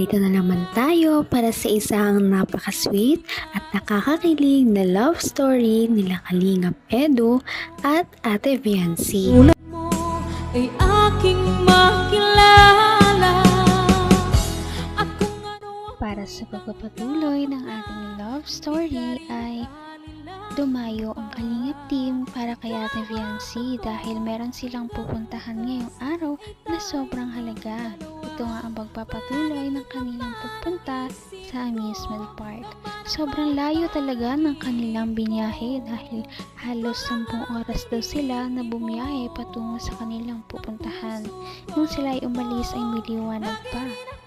Narito na naman tayo para sa isang napaka-sweet at nakakakilig na love story nila Kalingap Edu at Ate Viancy. Tulad mo ay aking makilala at kung ano Para sa pagpapatuloy ng ating love story ay dumayo ang Kalingap team para kay Ate Viancy dahil meron silang pupuntahan ngayong araw na sobrang halaga. Ito nga ang pagpapatuloy ng kanilang pagpunta sa amusement park. Sobrang layo talaga ng kanilang binyahe dahil halos 10 oras daw sila na bumiyahe patungo sa kanilang pupuntahan. Nung sila ay umalis ay may liwanag pa.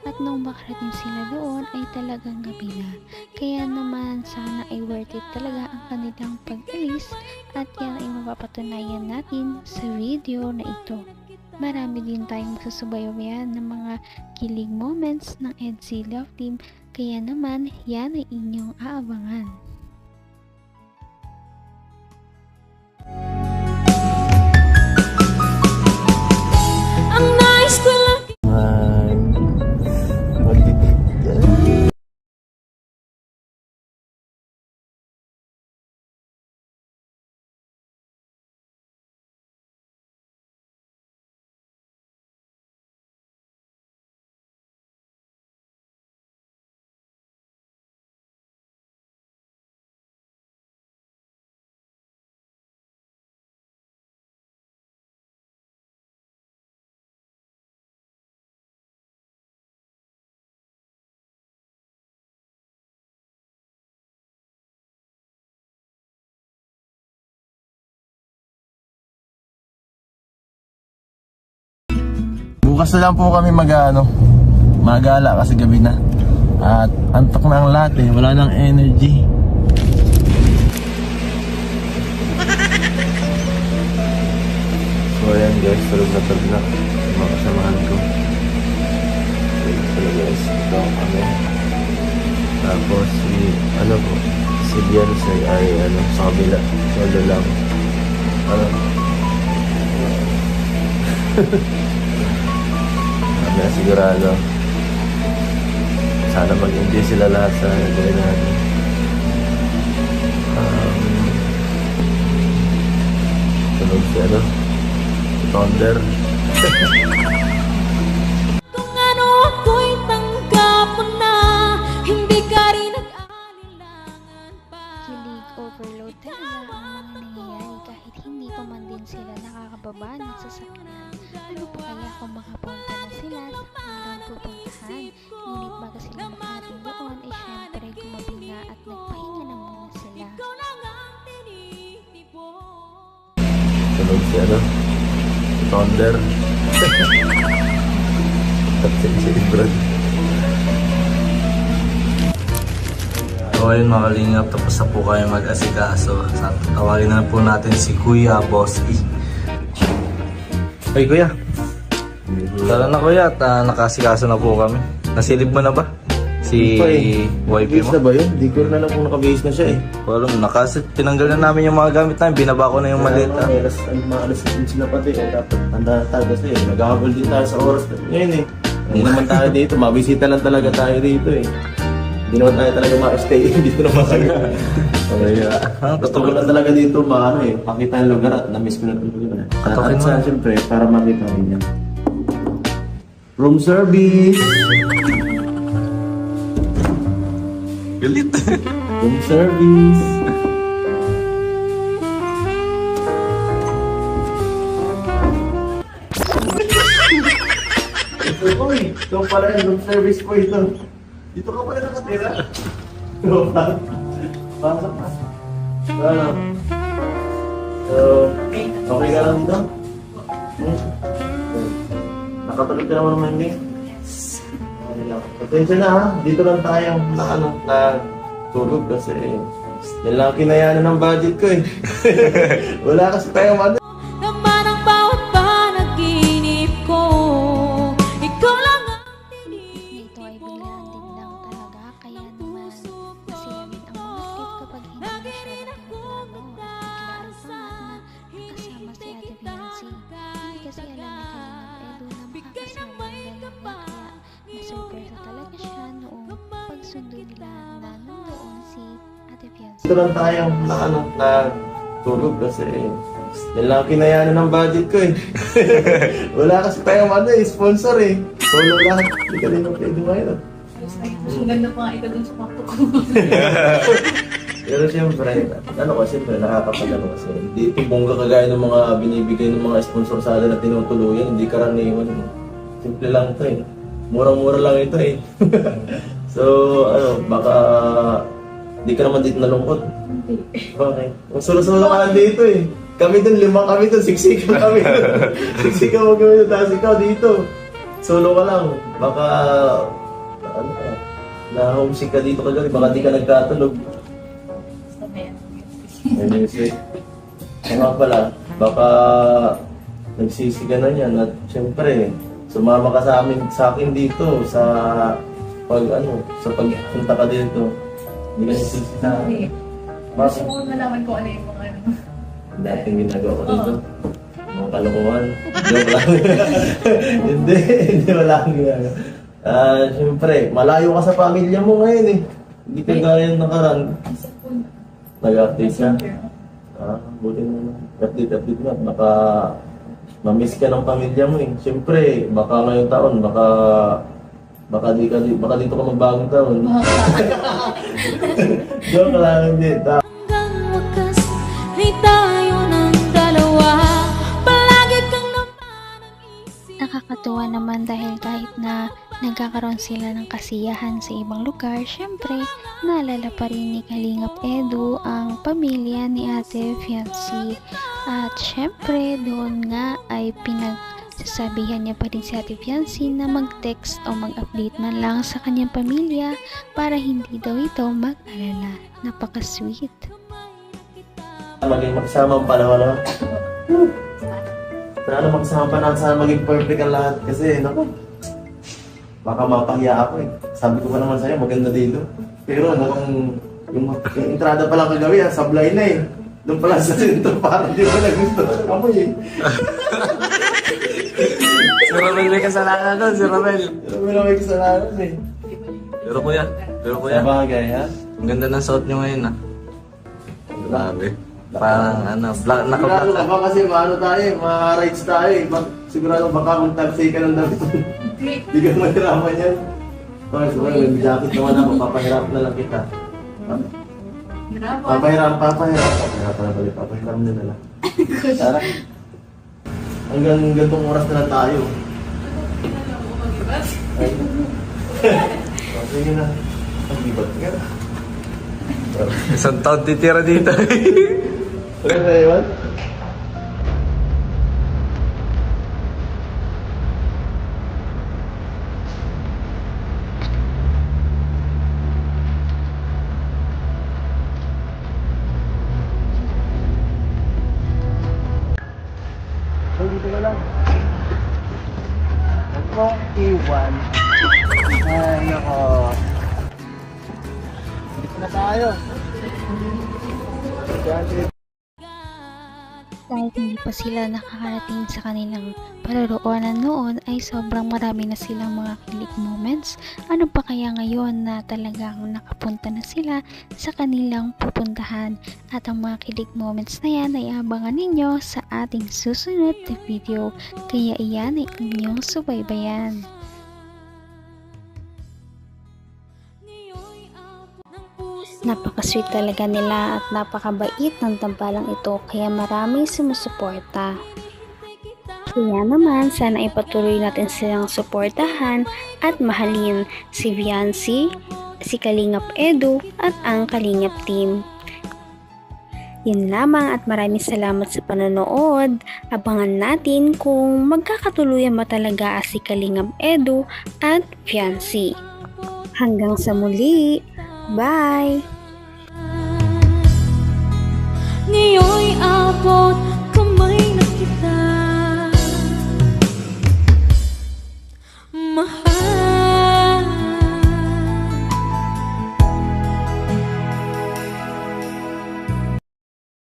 At nung makarating sila doon ay talagang gabi na. Kaya naman sana ay worth it talaga ang kanilang pag-alis at yan ay mapapatunayan natin sa video na ito. Marami din tayong magsusubaybayan ng mga kilig moments ng EDC Love Team, kaya naman yan ay inyong aabangan. ang nais ko lang. Bukas na lang po kami magala kasi gabi na. At antok na ang lahat eh, wala nang energy. So ayan guys, tulog na mga kasamahan ko. So guys, ito kami. Tapos si Beyonce ay sa kabila. Solo lang. Kami na sigurado. Sana mag-enjoy sila lahat sa gawin natin. Tunog si Thunder. Kung ano ako'y tanggap mo na, hindi ka rin nag-alinlangan pa. Kilig overload talaga ang mga nangyayari kahit hindi pa man din sila nakakababa ng sasakyan. Ano pa kaya kung makapunta na sila sa kanilang pupuntahan? Ngunit bago sila makarating doon ay syempre gumabi na at nagpahinga na muna sila. Ikaw lang ang tinitipon. Tunog si Thunder. Tapos si Brad. So ayun mga kalingap, tapos na po kayo mag-asikaso. Tawagin na po natin si Kuya Boss E. Ay Kuya, tara na Kuya at nakasikaso na po kami. Nasilip mo na ba? Si wifey mo? Base na ba yun? Di ko rin alam kung naka-base na siya eh. Walang tinanggal na namin yung mga gamit namin, binaba ko na yung maleta. Mga alas 10 sila pati eh. Dapat tanda na tayo kasi eh. Nagkakabal din tayo sa oras ngayon eh. Hindi naman tayo dito, mabisita lang talaga tayo dito eh. Hindi naman tayo talaga ma-stay dito naman tayo. Gusto ko lang talaga dito pakita yung lugar at na-miss ko na ito lugar. At saan siyempre, para makita rin niya. Room service! Galit. Room service! Uy, ito pala yung room service po ito. Dito ka pala nakatira. Pasok na. Okay ka lang dito? Nakatulog ka naman naman din. Attention na ha, dito lang tayo na tulog kasi yan lang kinayanan ng budget ko eh. Wala kasi tayong Naman ang bawat panaginip ko, ikaw lang ang Ito ay biglaan din lang talaga, kaya naman masaya din ang mga trip kapag hindi masyadong pinaplano at biglaan pa nga na kasama si Ate Viancy. Hindi kasi alam ni Kalingap Edu na makakasama ang dalawa kaya nasurpresa talaga siya napagkasundo nila na nandoon si Ate Fiancé. Dito lang tayo na tulog kasi yan lang kinayanan ng budget ko eh. Wala kasi tayong sponsor eh. Solo lahat. Hindi ka rin ang pwede ngayon. Ang ganda pa nga ito dun sa kwarto ko. Pero siyempre, siyempre nakakapagano kasi. Hindi ito bongga kagaya ng mga binibigay ng mga sponsor sa atin na tinutuluyan. Hindi karaniwan. Simple lang ito eh. Murang-mura lang ito eh. So, baka hindi ka naman dito nalungkot. Bakit? Ang solo-solo ka dito eh. Kami dun, 5 kami dun, siksikan kami dun. Siksikan mo kami dun, tapos ikaw dito. Solo ka lang. Baka, na-homesick ka dito kagabi, baka di ka nagkatulog. May music. Nga pala, baka nagsisi ka na yan at syempre, sumama ka sa akin dito sa pagpunta ka dito. Hindi ka nagsisi na. Gusto ko nalaman ko ano yung mga dating ginagawa ko dito. Mga kalokohan. Joke lang. Hindi wala akong ginagawa. Siyempre, malayo ka sa pamilya mo ngayon eh. Hindi ka gaya ng nakaraan. Nag-update ka? Buti naman. Update na. Baka ma-miss ka ng pamilya mo eh. Siyempre, baka ngayong taon, baka dito ka magbagong taon. Joke lang, hindi. hanggang wakas ay tayo ng dalawa. Palagi kang naman ang isip. Nakakatuwa naman dahil kahit na nagkakaroon sila ng kasiyahan sa ibang lugar, syempre, naalala pa rin ni Kalingap Edu ang pamilya ni Ate Fiancé. At syempre, doon nga ay pinagsasabihan niya pa rin si Ate Fiancé na mag-text o mag-update man lang sa kanyang pamilya para hindi daw ito mag-alala. Napaka-sweet. Maging magsama ang panahon na. Sana magsama pa na, sana maging perfect ang lahat. Kasi, baka mapahiya ako eh. Sabi ko pa naman sa'yo, maganda dito. Pero yung entrada pa lang kagabi, sablay na eh. Doon pala sa sento, parang di ba nagusto. Amoy eh. Si Romel may kasalanan doon, si Romel. Pero may kasalanan eh. Pero kuya. Sa bagay ha? Ang ganda ng suot nyo ngayon Grabe. Parang Sigurado naka-black ka ba kasi tayo, ma-rights tayo eh. Sigurado baka mag-tag-say ka ng damit. Hindi ka mahirapan yan. Okay, siguro may jacket naman ako, papahirap na lang kita. Papahirap na lang. Tara. Hanggang gantong oras na lang tayo. Ay. Sige na. Pag-ibat ka. Isang taon titira dito. Ano sa iwan? Dito na lang. Ako, iwan. Ay, nako. Dito na tayo. Kahit hindi pa sila nakakarating sa kanilang paroroonan noon ay sobrang marami na silang mga kilig moments. Ano pa kaya ngayon na talagang nakapunta na sila sa kanilang pupuntahan? At ang mga kilig moments na yan ay abangan ninyo sa ating susunod na video. Kaya iyan ay inyong subaybayan. Napaka-sweet talaga nila at napakabait ng tambalang ito kaya maraming sumusuporta. Kaya naman sana ipatuloy natin silang suportahan at mahalin si Fiancé, si Kalingap Edu at ang Kalingap team. Yun lamang at maraming salamat sa panonood. Abangan natin kung magkakatuluyan ba talaga si Kalingap Edu at Fiancé. Hanggang sa muli! Bye! Ngayon'y abot